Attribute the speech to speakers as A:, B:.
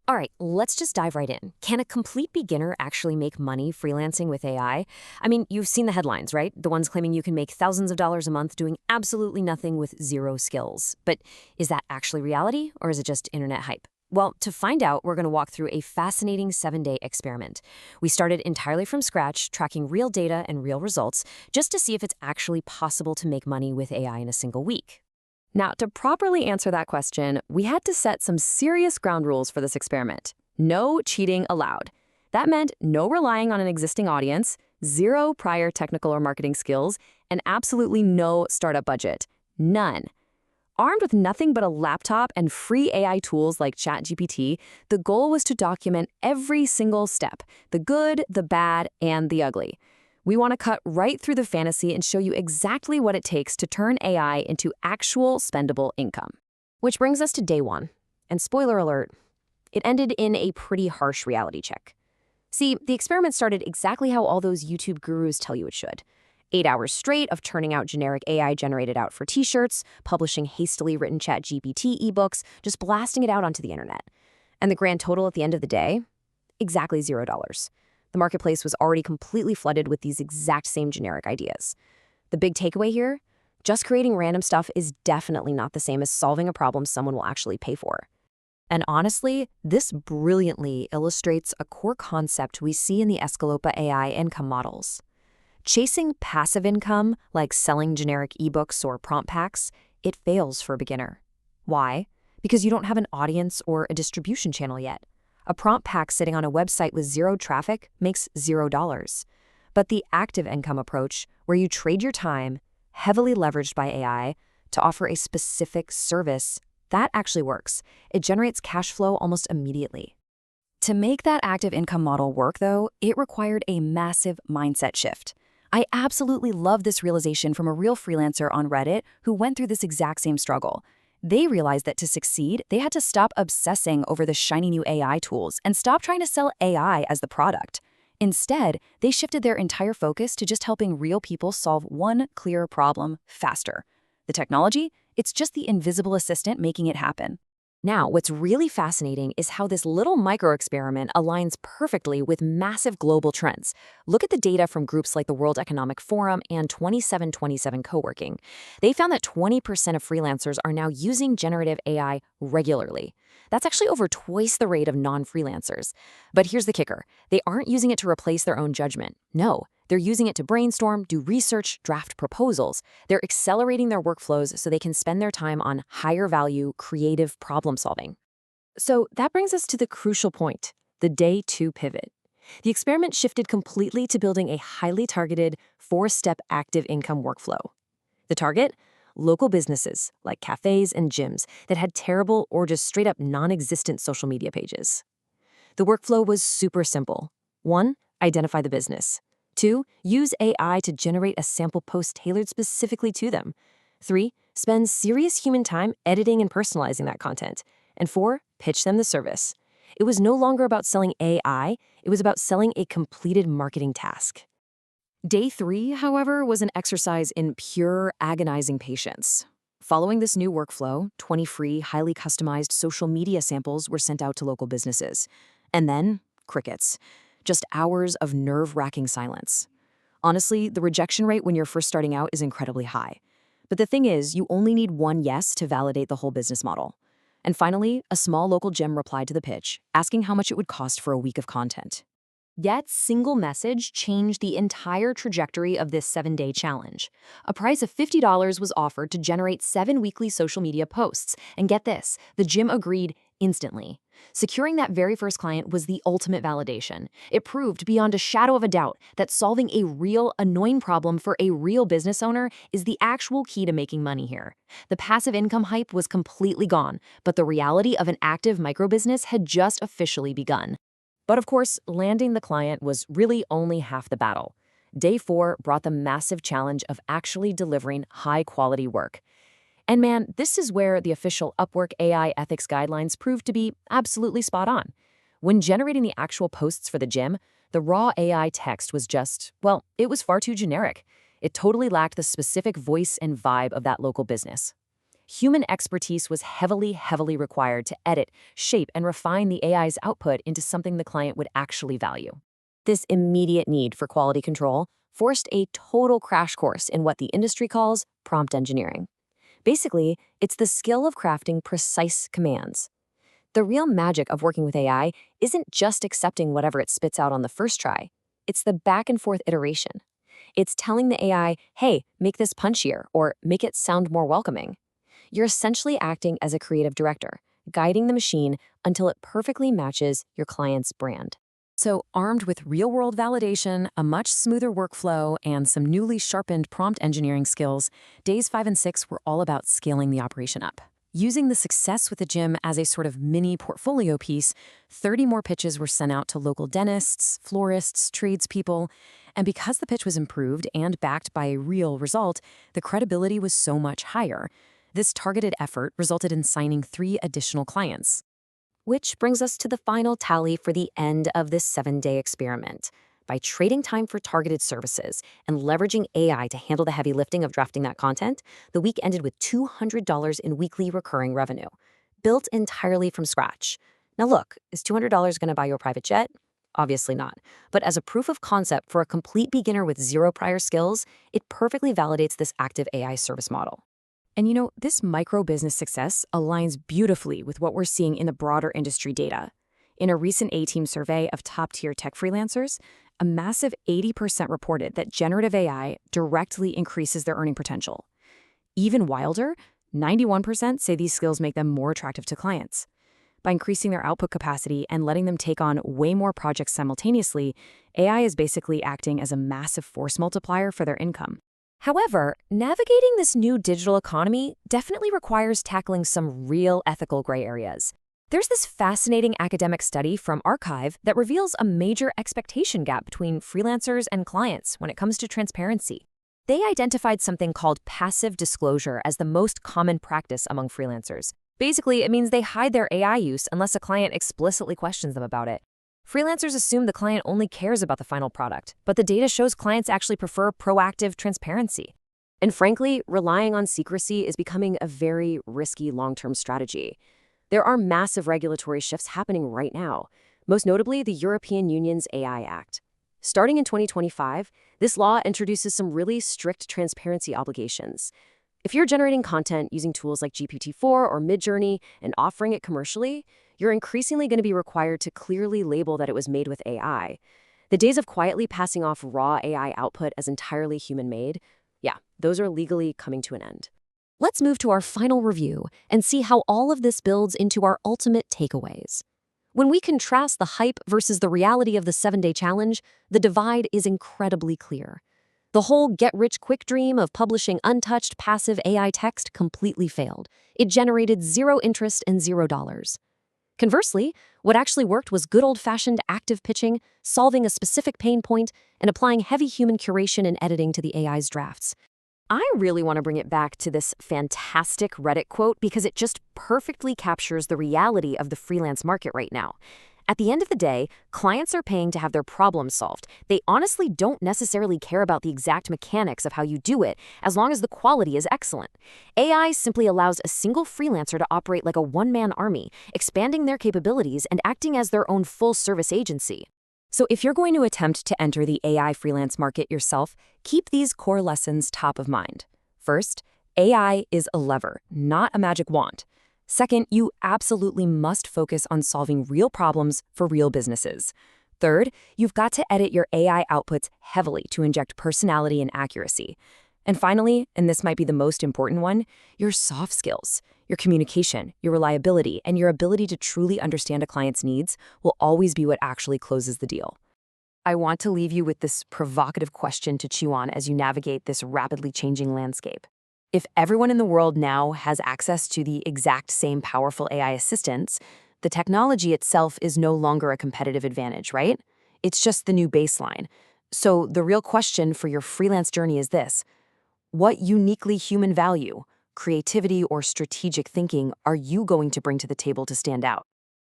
A: All right, let's just dive right in. Can a complete beginner actually make money freelancing with AI? I mean, you've seen the headlines, right? The ones claiming you can make thousands of dollars a month doing absolutely nothing with zero skills. But is that actually reality, or is it just internet hype? Well, to find out, we're going to walk through a fascinating 7-day experiment. We started entirely from scratch, tracking real data and real results, just to see if it's actually possible to make money with AI in a single week. Now, to properly answer that question, we had to set some serious ground rules for this experiment. No cheating allowed. That meant no relying on an existing audience, zero prior technical or marketing skills, and absolutely no startup budget. None. Armed with nothing but a laptop and free AI tools like ChatGPT, the goal was to document every single step, the good, the bad, and the ugly. We want to cut right through the fantasy and show you exactly what it takes to turn AI into actual spendable income. Which brings us to day one. And spoiler alert, it ended in a pretty harsh reality check. See, the experiment started exactly how all those YouTube gurus tell you it should. 8 hours straight of churning out generic AI-generated out for t-shirts, publishing hastily written ChatGPT ebooks, just blasting it out onto the internet. And the grand total at the end of the day? Exactly $0. The marketplace was already completely flooded with these exact same generic ideas. The big takeaway here? Just creating random stuff is definitely not the same as solving a problem someone will actually pay for. And honestly, this brilliantly illustrates a core concept we see in the Escalopa AI income models. Chasing passive income, like selling generic ebooks or prompt packs, it fails for a beginner. Why? Because you don't have an audience or a distribution channel yet. A prompt pack sitting on a website with zero traffic makes $0. But the active income approach, where you trade your time, heavily leveraged by AI, to offer a specific service, that actually works. It generates cash flow almost immediately. To make that active income model work, though, it required a massive mindset shift. I absolutely love this realization from a real freelancer on Reddit who went through this exact same struggle. They realized that to succeed, they had to stop obsessing over the shiny new AI tools and stop trying to sell AI as the product. Instead, they shifted their entire focus to just helping real people solve one clear problem faster. The technology? It's just the invisible assistant making it happen. Now, what's really fascinating is how this little micro-experiment aligns perfectly with massive global trends. Look at the data from groups like the World Economic Forum and 2727 Co-working. They found that 20% of freelancers are now using generative AI regularly. That's actually over twice the rate of non-freelancers. But here's the kicker. They aren't using it to replace their own judgment. No, they're using it to brainstorm, do research, draft proposals. They're accelerating their workflows so they can spend their time on higher value, creative problem solving. So that brings us to the crucial point, the day 2 pivot. The experiment shifted completely to building a highly targeted, 4-step active income workflow. The target? Local businesses like cafes and gyms that had terrible or just straight up non-existent social media pages. The workflow was super simple. 1. Identify the business. 2. Use AI to generate a sample post tailored specifically to them. 3. Spend serious human time editing and personalizing that content. And 4. Pitch them the service. It was no longer about selling AI, it was about selling a completed marketing task. Day 3, however, was an exercise in pure, agonizing patience. Following this new workflow, 20 free, highly customized social media samples were sent out to local businesses. And then, crickets. Just hours of nerve-wracking silence. Honestly, the rejection rate when you're first starting out is incredibly high. But the thing is, you only need one yes to validate the whole business model. And finally, a small local gym replied to the pitch, asking how much it would cost for a week of content. That single message changed the entire trajectory of this 7-day challenge. A price of $50 was offered to generate 7 weekly social media posts. And get this, the gym agreed instantly. Securing that very first client was the ultimate validation. It proved beyond a shadow of a doubt that solving a real, annoying problem for a real business owner is the actual key to making money here. The passive income hype was completely gone, but the reality of an active microbusiness had just officially begun. But of course, landing the client was really only half the battle. Day 4 brought the massive challenge of actually delivering high-quality work. And man, this is where the official Upwork AI ethics guidelines proved to be absolutely spot on. When generating the actual posts for the gym, the raw AI text was just, well, it was far too generic. It totally lacked the specific voice and vibe of that local business. human expertise was heavily required to edit, shape, and refine the AI's output into something the client would actually value. This immediate need for quality control forced a total crash course in what the industry calls prompt engineering. Basically, it's the skill of crafting precise commands. The real magic of working with AI isn't just accepting whatever it spits out on the first try. It's the back and forth iteration. It's telling the AI, hey, make this punchier, or make it sound more welcoming. You're essentially acting as a creative director, guiding the machine until it perfectly matches your client's brand. So, armed with real-world validation, a much smoother workflow, and some newly sharpened prompt engineering skills, days 5 and 6 were all about scaling the operation up. Using the success with the gym as a sort of mini portfolio piece, 30 more pitches were sent out to local dentists, florists, tradespeople, and because the pitch was improved and backed by a real result, the credibility was so much higher. This targeted effort resulted in signing 3 additional clients. Which brings us to the final tally for the end of this 7-day experiment. By trading time for targeted services and leveraging AI to handle the heavy lifting of drafting that content, the week ended with $200 in weekly recurring revenue, built entirely from scratch. Now look, is $200 going to buy you a private jet? Obviously not. But as a proof of concept for a complete beginner with 0 prior skills, it perfectly validates this active AI service model. And you know, this micro-business success aligns beautifully with what we're seeing in the broader industry data. In a recent A-Team survey of top-tier tech freelancers, a massive 80% reported that generative AI directly increases their earning potential. Even wilder, 91% say these skills make them more attractive to clients. By increasing their output capacity and letting them take on way more projects simultaneously, AI is basically acting as a massive force multiplier for their income. However, navigating this new digital economy definitely requires tackling some real ethical gray areas. There's this fascinating academic study from Archive that reveals a major expectation gap between freelancers and clients when it comes to transparency. They identified something called passive disclosure as the most common practice among freelancers. Basically, it means they hide their AI use unless a client explicitly questions them about it. Freelancers assume the client only cares about the final product, but the data shows clients actually prefer proactive transparency. And frankly, relying on secrecy is becoming a very risky long-term strategy. There are massive regulatory shifts happening right now, most notably the European Union's AI Act. Starting in 2025, this law introduces some really strict transparency obligations. If you're generating content using tools like GPT-4 or Midjourney and offering it commercially, you're increasingly going to be required to clearly label that it was made with AI. The days of quietly passing off raw AI output as entirely human-made, yeah, those are legally coming to an end. Let's move to our final review and see how all of this builds into our ultimate takeaways. When we contrast the hype versus the reality of the 7-day challenge, the divide is incredibly clear. The whole get-rich-quick dream of publishing untouched passive AI text completely failed. It generated 0 interest and $0. Conversely, what actually worked was good old-fashioned active pitching, solving a specific pain point, and applying heavy human curation and editing to the AI's drafts. I really want to bring it back to this fantastic Reddit quote because it just perfectly captures the reality of the freelance market right now. At the end of the day, clients are paying to have their problems solved. They honestly don't necessarily care about the exact mechanics of how you do it, as long as the quality is excellent. AI simply allows a single freelancer to operate like a one-man army, expanding their capabilities and acting as their own full-service agency. So if you're going to attempt to enter the AI freelance market yourself, keep these core lessons top of mind. First, AI is a lever, not a magic wand. Second, you absolutely must focus on solving real problems for real businesses. Third, you've got to edit your AI outputs heavily to inject personality and accuracy. And finally, and this might be the most important one, your soft skills, your communication, your reliability, and your ability to truly understand a client's needs will always be what actually closes the deal. I want to leave you with this provocative question to chew on as you navigate this rapidly changing landscape. If everyone in the world now has access to the exact same powerful AI assistants, the technology itself is no longer a competitive advantage, right? It's just the new baseline. So the real question for your freelance journey is this: what uniquely human value, creativity, or strategic thinking are you going to bring to the table to stand out?